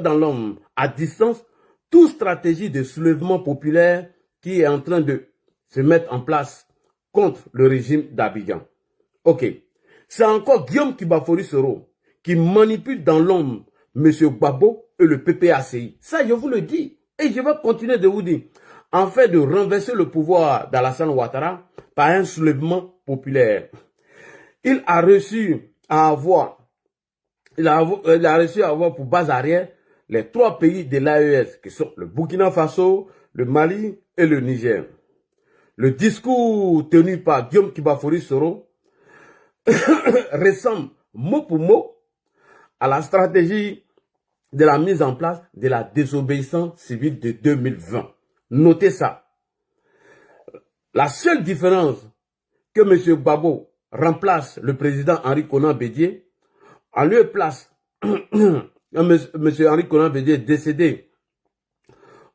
dans l'homme à distance toute stratégie de soulèvement populaire qui est en train de se mettre en place contre le régime d'Abidjan. Ok. C'est encore Guillaume Kibafori Soro qui manipule dans l'homme M. Gbagbo et le PPACI. Ça, je vous le dis. Et je vais continuer de vous dire. En fait, de renverser le pouvoir d'Alassane Ouattara par un soulèvement populaire. Il a réussi à avoir pour base arrière les 3 pays de l'AES qui sont le Burkina Faso, le Mali et le Niger. Le discours tenu par Guillaume Kibafori Soro ressemble mot pour mot à la stratégie de la mise en place de la désobéissance civile de 2020. Notez ça. La seule différence que M. Gbagbo remplace le président Henri Konan Bédié, en lieu et place, M. Henri Konan Bédié est décédé.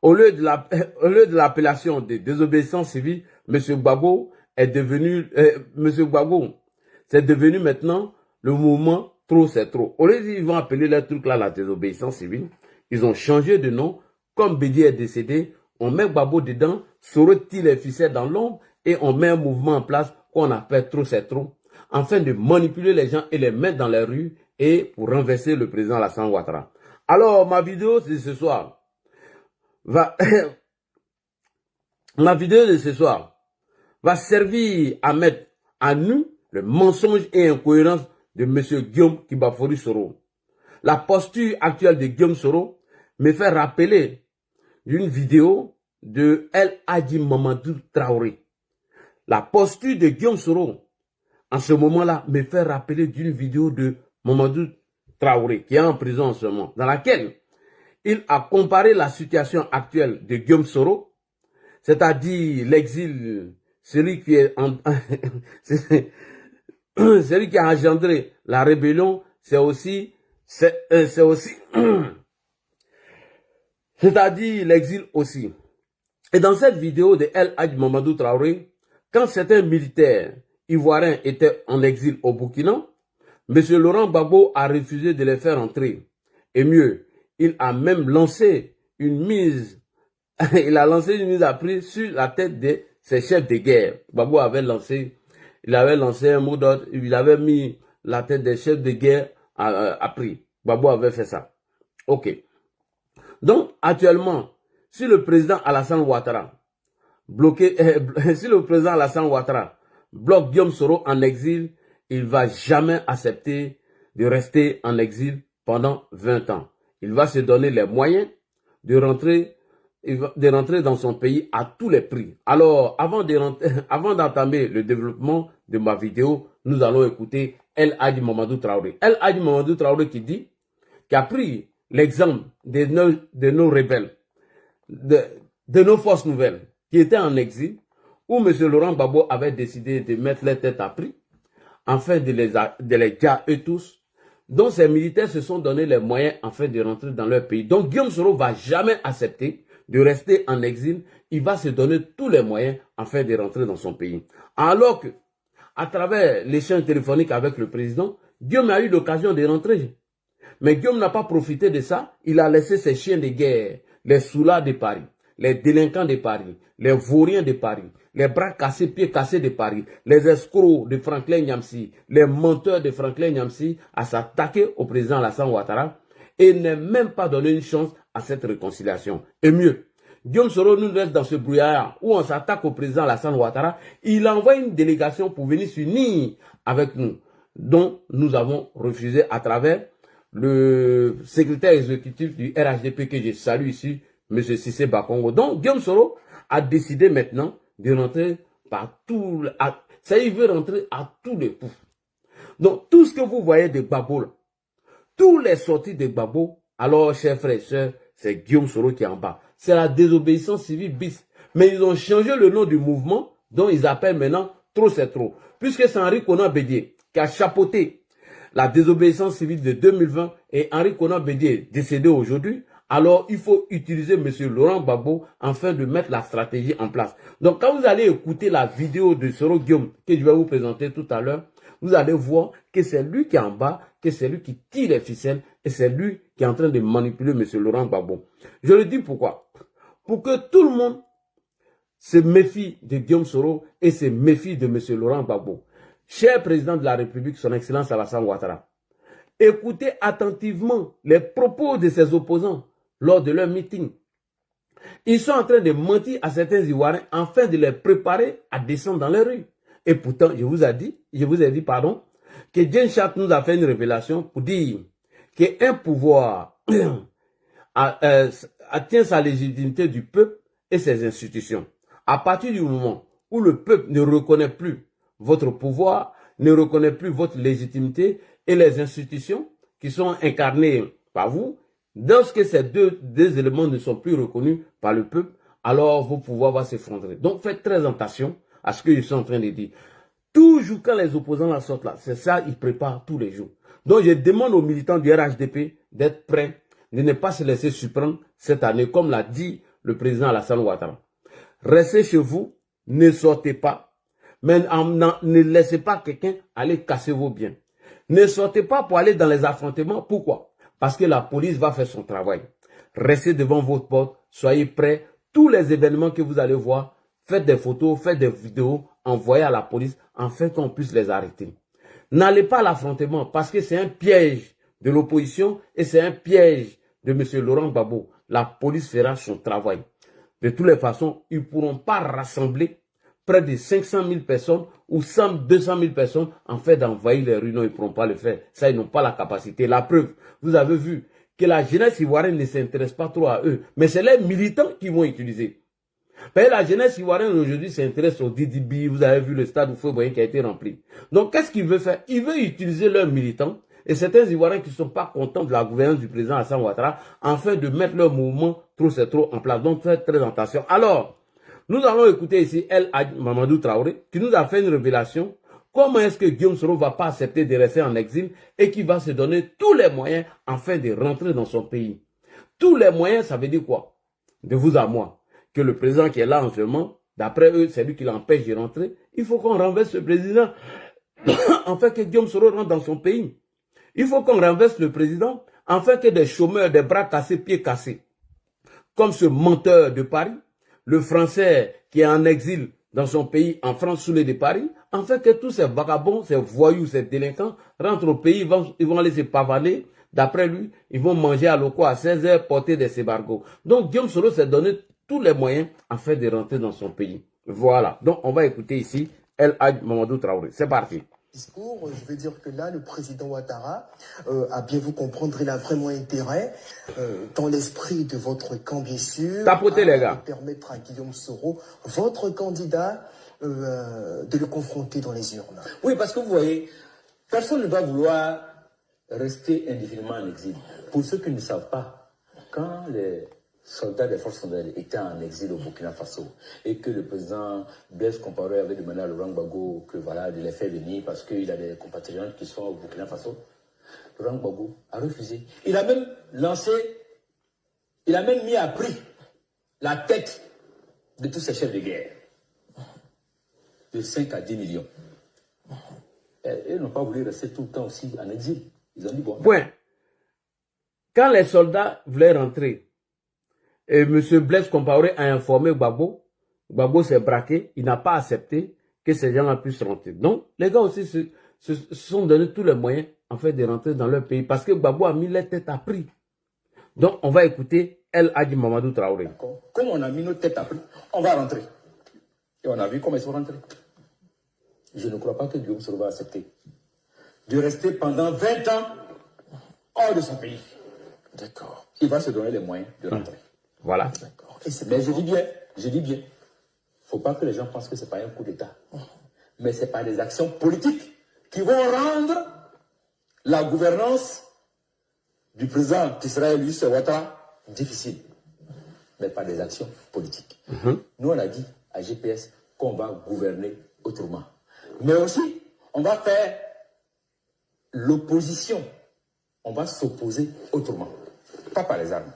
Au lieu de l'appellation de désobéissance civile, M. Gbagbo est devenu, c'est devenu maintenant le mouvement Trop c'est trop. Au lieu ils vont appeler le truc là la désobéissance civile, ils ont changé de nom. Comme Bédié est décédé, on met Gbagbo dedans, Soro tire les ficelles dans l'ombre et on met un mouvement en place qu'on appelle Trop c'est trop, afin de manipuler les gens et les mettre dans les rues et pour renverser le président Alassane Ouattara. Alors, ma vidéo de ce soir va servir à mettre à nu le mensonge et incohérence de M. Guillaume Kibafori Soro. La posture actuelle de Guillaume Soro me fait rappeler d'une vidéo de El Hadji Mamadou Traoré. La posture de Guillaume Soro en ce moment-là me fait rappeler d'une vidéo de Mamadou Traoré qui est en prison en ce moment, dans laquelle il a comparé la situation actuelle de Guillaume Soro, c'est-à-dire l'exil, celui qui est celui qui a engendré la rébellion, c'est-à-dire l'exil aussi. Et dans cette vidéo de El Hadji Mamadou Traoré, quand certains militaires ivoiriens étaient en exil au Burkina, M. Laurent Gbagbo a refusé de les faire entrer. Et mieux, il a même lancé une mise à prix sur la tête de ses chefs de guerre. Gbagbo avait lancé un mot d'ordre, il avait mis la tête des chefs de guerre à prix. Gbagbo avait fait ça. Ok. Donc, actuellement, si le président Alassane Ouattara bloque Guillaume Soro en exil, il ne va jamais accepter de rester en exil pendant 20 ans. Il va se donner les moyens de rentrer dans son pays à tous les prix. Alors, avant d'entamer le développement de ma vidéo, nous allons écouter El Hadji Mamadou Traoré. El Hadji Mamadou Traoré qui a pris l'exemple de nos rebelles, de nos forces nouvelles, qui étaient en exil, où M. Laurent Gbagbo avait décidé de mettre les têtes à prix, afin de les dire eux tous, dont ces militaires se sont donné les moyens afin de rentrer dans leur pays. Donc Guillaume Soro ne va jamais accepter de rester en exil, il va se donner tous les moyens afin de rentrer dans son pays. Alors que, à travers l'échange téléphonique avec le président, Guillaume a eu l'occasion de rentrer. Mais Guillaume n'a pas profité de ça, il a laissé ses chiens de guerre, les soulards de Paris, les délinquants de Paris, les vauriens de Paris, les bras cassés, pieds cassés de Paris, les escrocs de Franklin Nyamsi, les menteurs de Franklin Nyamsi à s'attaquer au président Alassane Ouattara et n'a même pas donné une chance à cette réconciliation. Et mieux, Guillaume Soro nous laisse dans ce brouillard où on s'attaque au président Alassane Ouattara. Il envoie une délégation pour venir s'unir avec nous, dont nous avons refusé à travers le secrétaire exécutif du RHDP que je salue ici, M. Cissé Bakongo. Donc, Guillaume Soro a décidé maintenant de rentrer par tout, il veut rentrer à tous les coups. Donc, tout ce que vous voyez de Gbagbo, tous les sorties de Gbagbo, alors, chers frères et sœurs, c'est Guillaume Soro qui est en bas. C'est la désobéissance civile bis. Mais ils ont changé le nom du mouvement, dont ils appellent maintenant Trop c'est trop. Puisque c'est Henri Konan Bédié qui a chapeauté la désobéissance civile de 2020 et Henri Konan Bédié décédé aujourd'hui, alors il faut utiliser M. Laurent Gbagbo afin de mettre la stratégie en place. Donc quand vous allez écouter la vidéo de Soro Guillaume que je vais vous présenter tout à l'heure, vous allez voir que c'est lui qui est en bas, que c'est lui qui tire les ficelles et c'est lui qui est en train de manipuler M. Laurent Gbagbo. Je le dis pourquoi? Pour que tout le monde se méfie de Guillaume Soro et se méfie de M. Laurent Gbagbo. Cher président de la République, son Excellence Alassane Ouattara, écoutez attentivement les propos de ses opposants lors de leur meeting. Ils sont en train de mentir à certains Ivoiriens afin de les préparer à descendre dans les rues. Et pourtant, je vous ai dit, que Jane Chat nous a fait une révélation pour dire qu'un pouvoir atteint sa légitimité du peuple et ses institutions. À partir du moment où le peuple ne reconnaît plus votre pouvoir, ne reconnaît plus votre légitimité et les institutions qui sont incarnées par vous, lorsque ces deux éléments ne sont plus reconnus par le peuple, alors vos pouvoirs vont s'effondrer. Donc faites très attention à ce qu'ils sont en train de dire. Toujours quand les opposants la sortent là, c'est ça, ils préparent tous les jours. Donc je demande aux militants du RHDP d'être prêts, de ne pas se laisser surprendre cette année, comme l'a dit le président Alassane Ouattara. Restez chez vous, ne sortez pas, mais ne laissez pas quelqu'un aller casser vos biens. Ne sortez pas pour aller dans les affrontements. Pourquoi? Parce que la police va faire son travail. Restez devant votre porte, soyez prêts. Tous les événements que vous allez voir, faites des photos, faites des vidéos, envoyez à la police afin qu'on puisse les arrêter. N'allez pas à l'affrontement parce que c'est un piège de l'opposition et c'est un piège de M. Laurent Gbagbo. La police fera son travail. De toutes les façons, ils ne pourront pas rassembler près de 500 000 personnes ou 200 000 personnes en fait d'envahir les rues. Non, ils ne pourront pas le faire. Ça, ils n'ont pas la capacité. La preuve, vous avez vu que la jeunesse ivoirienne ne s'intéresse pas trop à eux. Mais c'est les militants qui vont utiliser. Mais la jeunesse ivoirienne aujourd'hui s'intéresse au DDB. Vous avez vu le stade où Feu qui a été rempli. Donc, qu'est-ce qu'il veut faire? Il veut utiliser leurs militants et certains Ivoiriens qui ne sont pas contents de la gouvernance du président Alassane Ouattara afin de mettre leur mouvement trop en place. Donc, faites très attention. Alors, nous allons écouter ici El Hadj Mamadou Traoré qui nous a fait une révélation. Comment est-ce que Guillaume Soro ne va pas accepter de rester en exil et qui va se donner tous les moyens afin de rentrer dans son pays? Tous les moyens, ça veut dire quoi? De vous à moi. Que le président qui est là en ce moment, d'après eux, c'est lui qui l'empêche de rentrer. Il faut qu'on renverse ce président afin que Guillaume Soro rentre dans son pays. Il faut qu'on renverse le président afin que des chômeurs, des bras cassés, pieds cassés, comme ce menteur de Paris, le Français qui est en exil dans son pays, en France, sous les de Paris, afin que tous ces vagabonds, ces voyous, ces délinquants rentrent au pays, ils vont aller se pavaner. D'après lui, ils vont manger à l'eau à 16 h, porter des sébargos. Donc Guillaume Soro s'est donné tous les moyens afin de rentrer dans son pays. Voilà. Donc on va écouter ici El Hadj Mamadou Traoré. C'est parti. Discours, je veux dire que là, le président Ouattara, à bien vous comprendre, il a vraiment intérêt, dans l'esprit de votre camp, bien sûr, Tapotez, les gars. De permettre à Guillaume Soro, votre candidat, de le confronter dans les urnes. Oui, parce que vous voyez, personne ne va vouloir rester indéfiniment en exil. Pour ceux qui ne savent pas, quand les soldats des forces congolaises étaient en exil au Burkina Faso et que le président Blaise Compaoré avait demandé à Laurent Gbagbo que voilà, de les faire venir parce qu'il a des compatriotes qui sont au Burkina Faso, Laurent Gbagbo a refusé. Il a même mis à prix la tête de tous ces chefs de guerre de 5 à 10 millions. Et ils n'ont pas voulu rester tout le temps aussi en exil. Ils ont dit bon. Point. Quand les soldats voulaient rentrer, et M. Blaise Compaoré a informé Gbagbo, Gbagbo s'est braqué, il n'a pas accepté que ces gens-là puissent rentrer. Donc, les gars aussi se sont donné tous les moyens en fait de rentrer dans leur pays parce que Gbagbo a mis les têtes à prix. Donc, on va écouter El Hadj Mamadou Traoré. Comme on a mis nos têtes à prix, on va rentrer. Et on a vu comment ils sont rentrés. Je ne crois pas que Guillaume Soro va accepter de rester pendant 20 ans hors de son pays. D'accord. Il va se donner les moyens de rentrer. Voilà. D'accord. Mais je dis bien, il ne faut pas que les gens pensent que ce n'est pas un coup d'État. Mais c'est par des actions politiques qui vont rendre la gouvernance du président qui sera élu, c'est Ouattara, difficile. Mais par des actions politiques. Nous, on a dit à GPS qu'on va gouverner autrement. Mais aussi, on va faire l'opposition. On va s'opposer autrement. Pas par les armes.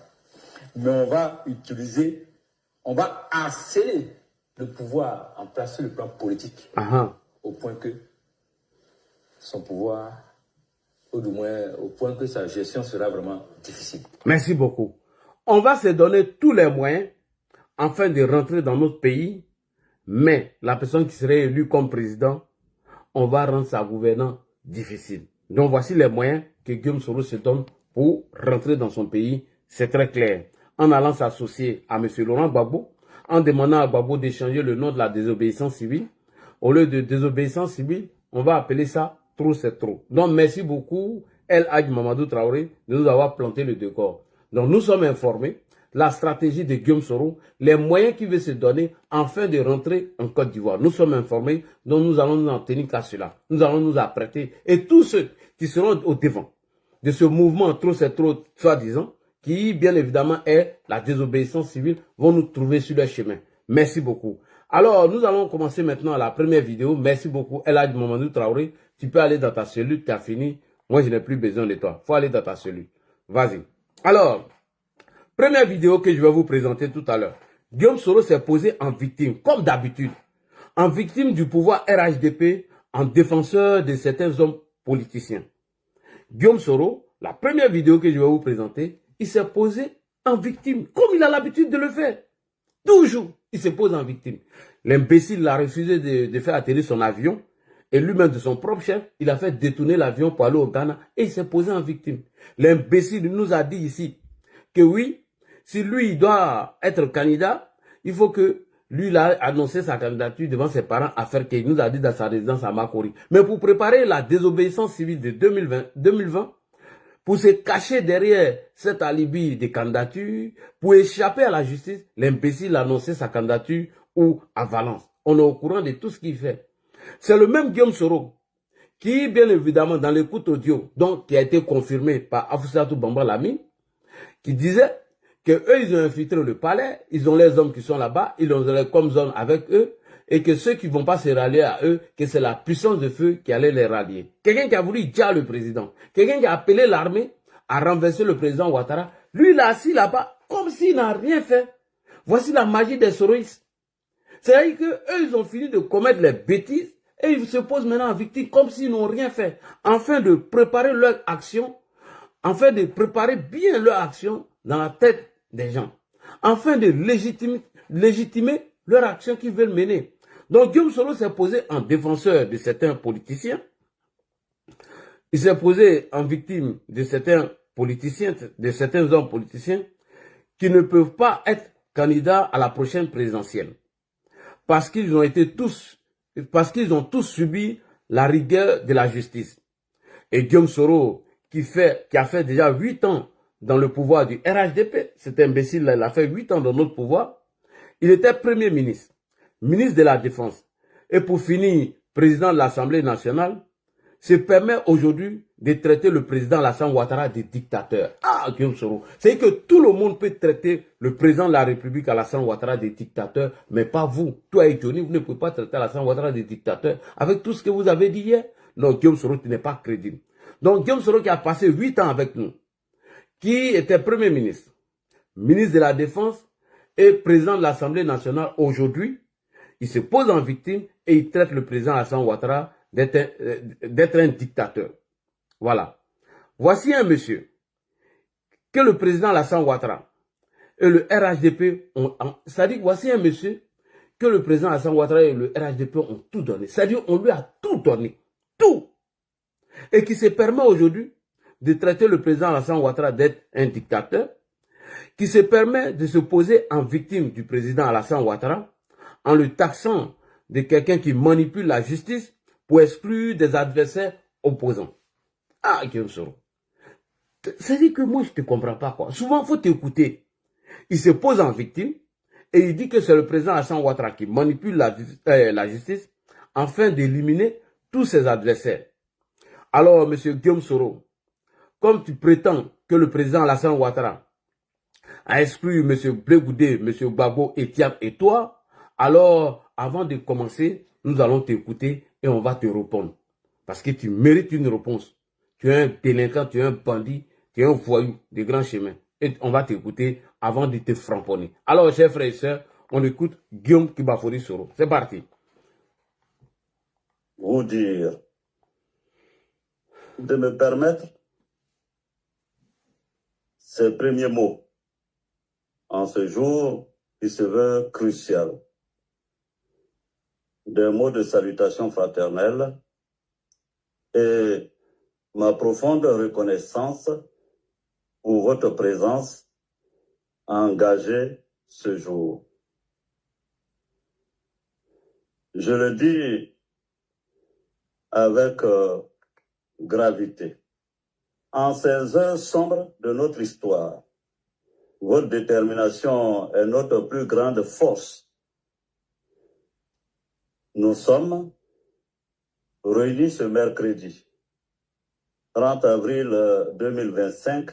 Mais on va harceler le pouvoir en place sur le plan politique. Au point que son pouvoir, ou du moins au point que sa gestion sera vraiment difficile. Merci beaucoup. On va se donner tous les moyens afin de rentrer dans notre pays, mais la personne qui serait élue comme président, on va rendre sa gouvernance difficile. Donc voici les moyens que Guillaume Soro se donne pour rentrer dans son pays. C'est très clair. En allant s'associer à M. Laurent Gbagbo, en demandant à Gbagbo d'échanger le nom de la désobéissance civile. Au lieu de désobéissance civile, on va appeler ça trop c'est trop. Donc merci beaucoup El Hadj Mamadou Traoré de nous avoir planté le décor. Donc nous sommes informés, la stratégie de Guillaume Soro, les moyens qu'il veut se donner afin de rentrer en Côte d'Ivoire. Nous sommes informés, donc nous allons nous en tenir qu'à cela. Nous allons nous apprêter. Et tous ceux qui seront au devant de ce mouvement trop c'est trop, soi-disant, qui bien évidemment est la désobéissance civile, vont nous trouver sur leur chemin. Merci beaucoup. Alors, nous allons commencer maintenant la première vidéo. Merci beaucoup, El Hadj Mamadou Traoré. Tu peux aller dans ta cellule, tu as fini. Moi, je n'ai plus besoin de toi. Il faut aller dans ta cellule. Vas-y. Alors, première vidéo que je vais vous présenter tout à l'heure. Guillaume Soro s'est posé en victime, comme d'habitude. En victime du pouvoir RHDP, en défenseur de certains hommes politiciens. Guillaume Soro, la première vidéo que je vais vous présenter, il s'est posé en victime, comme il a l'habitude de le faire. Toujours, il se pose en victime. L'imbécile a refusé de faire atterrir son avion. Et lui-même, de son propre chef, il a fait détourner l'avion pour aller au Ghana. Et il s'est posé en victime. L'imbécile nous a dit ici que oui, si lui, il doit être candidat, il faut que lui, il a annoncé sa candidature devant ses parents à faire qu'il nous a dit dans sa résidence à Makori. Mais pour préparer la désobéissance civile de 2020, pour se cacher derrière cet alibi de candidature, pour échapper à la justice, l'imbécile a annoncé sa candidature ou à Valence. On est au courant de tout ce qu'il fait. C'est le même Guillaume Soro qui, bien évidemment, dans l'écoute audio, donc qui a été confirmé par Afousatou Bamba Lamine, qui disait que eux, ils ont infiltré le palais, ils ont les hommes qui sont là-bas, ils ont les comme zones avec eux, et que ceux qui ne vont pas se rallier à eux, que c'est la puissance de feu qui allait les rallier. Quelqu'un qui a voulu dire le président, quelqu'un qui a appelé l'armée à renverser le président Ouattara, lui, il est assis là-bas comme s'il n'a rien fait. Voici la magie des soroïstes. C'est-à-dire qu'eux, ils ont fini de commettre les bêtises et ils se posent maintenant en victime comme s'ils n'ont rien fait, afin de préparer leur action, afin de préparer bien leur action dans la tête des gens, afin de légitimer leur action qu'ils veulent mener. Donc Guillaume Soro s'est posé en défenseur de certains politiciens, il s'est posé en victime de certains politiciens, de certains hommes politiciens qui ne peuvent pas être candidats à la prochaine présidentielle. Parce qu'ils ont tous subi la rigueur de la justice. Et Guillaume Soro, qui a fait déjà 8 ans dans le pouvoir du RHDP, cet imbécile-là, il a fait 8 ans dans notre pouvoir, il était Premier ministre, ministre de la Défense, et pour finir, président de l'Assemblée nationale, se permet aujourd'hui de traiter le président Alassane Ouattara de dictateur. Ah, Guillaume Soro. C'est que tout le monde peut traiter le président de la République Alassane Ouattara de dictateur, mais pas vous. Toi et Johnny, vous ne pouvez pas traiter Alassane Ouattara de dictateur avec tout ce que vous avez dit hier. Non, Guillaume Soro, tu n'es pas crédible. Donc, Guillaume Soro qui a passé 8 ans avec nous, qui était Premier ministre, ministre de la Défense et président de l'Assemblée nationale aujourd'hui, il se pose en victime et il traite le président Alassane Ouattara d'être un dictateur. Voilà. Voici un monsieur que le président Alassane Ouattara et le RHDP ont... C'est-à-dire, voici un monsieur que le président Alassane Ouattara et le RHDP ont tout donné. C'est-à-dire, on lui a tout donné. Tout. Et qui se permet aujourd'hui de traiter le président Alassane Ouattara d'être un dictateur, qui se permet de se poser en victime du président Alassane Ouattara en le taxant de quelqu'un qui manipule la justice pour exclure des adversaires opposants. Ah, Guillaume Soro. C'est-à-dire que moi, je ne te comprends pas, quoi. Souvent, il faut t'écouter. Il se pose en victime et il dit que c'est le président Alassane Ouattara qui manipule la justice afin d'éliminer tous ses adversaires. Alors, M. Guillaume Soro, comme tu prétends que le président Alassane Ouattara a exclu M. Blé Goudé, M. Gbagbo, Etiam et toi, alors, avant de commencer, nous allons t'écouter et on va te répondre. Parce que tu mérites une réponse. Tu es un délinquant, tu es un bandit, tu es un voyou de grand chemin. Et on va t'écouter avant de te framponner. Alors, chers frères et sœurs, on écoute Guillaume Kibafori Soro. C'est parti. Vous dire de me permettre ces premiers mots en ce jour qui se veut crucial. Des mots de salutation fraternelle et ma profonde reconnaissance pour votre présence engagée ce jour. Je le dis avec gravité. En ces heures sombres de notre histoire, votre détermination est notre plus grande force. Nous sommes réunis ce mercredi, 30 avril 2025,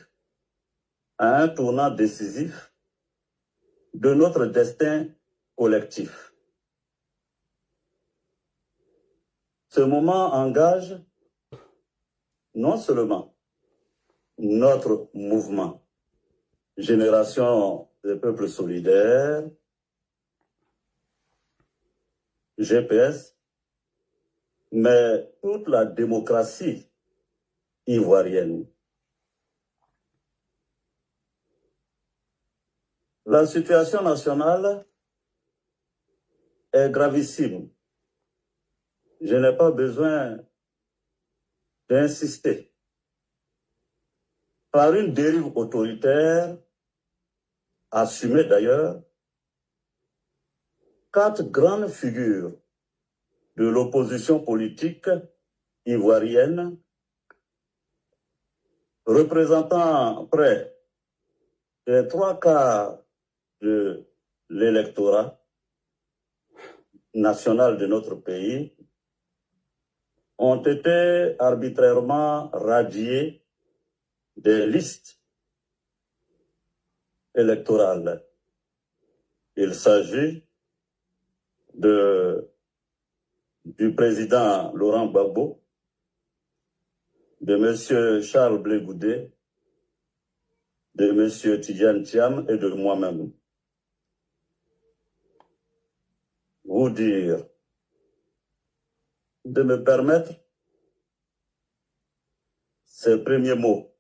à un tournant décisif de notre destin collectif. Ce moment engage non seulement notre mouvement, Génération des peuples solidaires, GPS, mais toute la démocratie ivoirienne. La situation nationale est gravissime. Je n'ai pas besoin d'insister. Par une dérive autoritaire, assumée d'ailleurs, 4 grandes figures de l'opposition politique ivoirienne, représentant près des 3 quarts de l'électorat national de notre pays, ont été arbitrairement radiés des listes électorales. Il s'agit du président Laurent Gbagbo, de M. Charles Blé Goudé, de M. Tidjane Thiam et de moi-même. Vous dire, de me permettre ces premiers mots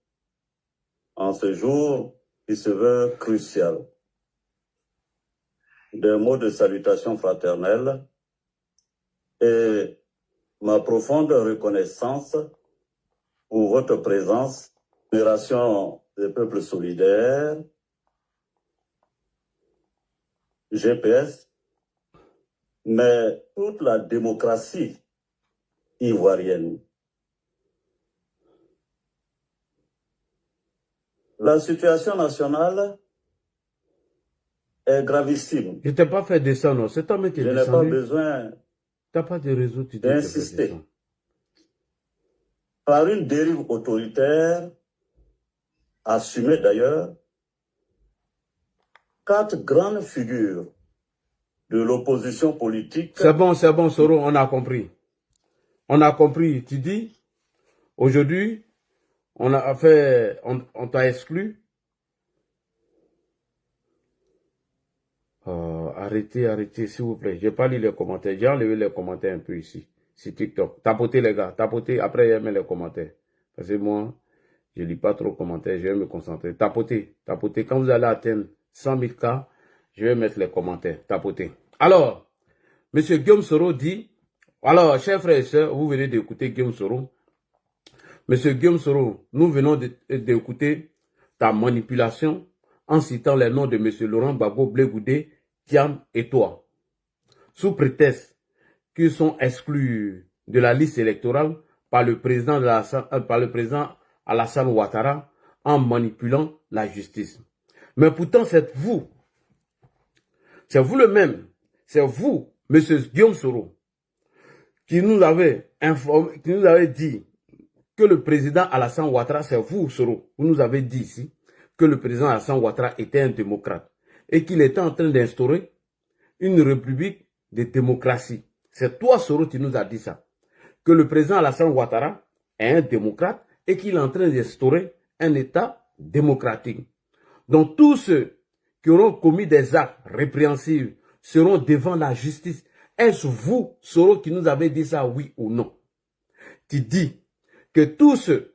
en ce jour qui se veut crucial. Des mots de salutation fraternelle et ma profonde reconnaissance pour votre présence, Génération des peuples solidaires, GPS, mais toute la démocratie ivoirienne. La situation nationale est gravissime. Je t'ai pas fait descendre, c'est toi qui es Je n'ai descendu. pas besoin T'as pas de réseau, tu dois te faire d'insister. descendre. Par une dérive autoritaire, assumée d'ailleurs, 4 grandes figures de l'opposition politique. C'est bon, Soro, on a compris. On a compris. Tu dis, aujourd'hui, on t'a exclu. Arrêtez, s'il vous plaît. J'ai pas lu les commentaires. J'ai enlevé les commentaires un peu ici. C'est TikTok. Tapotez, les gars. Tapotez. Après, il y a les commentaires. Parce que moi, je lis pas trop de commentaires. Je vais me concentrer. Tapotez. Quand vous allez atteindre 100 000 cas, je vais mettre les commentaires. Tapotez. Alors, M. Guillaume Soro dit, alors, chers frères et sœurs, vous venez d'écouter Guillaume Soro. M. Guillaume Soro, nous venons d'écouter ta manipulation en citant les noms de M. Laurent Gbagbo, Blé Goudé, Thiam et toi. Sous prétexte qu'ils sont exclus de la liste électorale par le président Alassane Ouattara en manipulant la justice. Mais pourtant, c'est vous le même, c'est vous, M. Guillaume Soro, qui nous avez informé, qui nous avez dit que le président Alassane Ouattara, c'est vous, Soro, vous nous avez dit ici que le président Alassane Ouattara était un démocrate et qu'il était en train d'instaurer une république de démocratie. C'est toi, Soro, qui nous a dit ça. Que le président Alassane Ouattara est un démocrate et qu'il est en train d'instaurer un État démocratique. Donc tous ceux qui auront commis des actes répréhensibles seront devant la justice. Est-ce vous, Soro, qui nous avez dit ça, oui ou non? Tu dis que tous ceux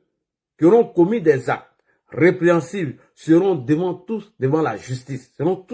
qui auront commis des actes répréhensibles seront tous devant la justice, seront tous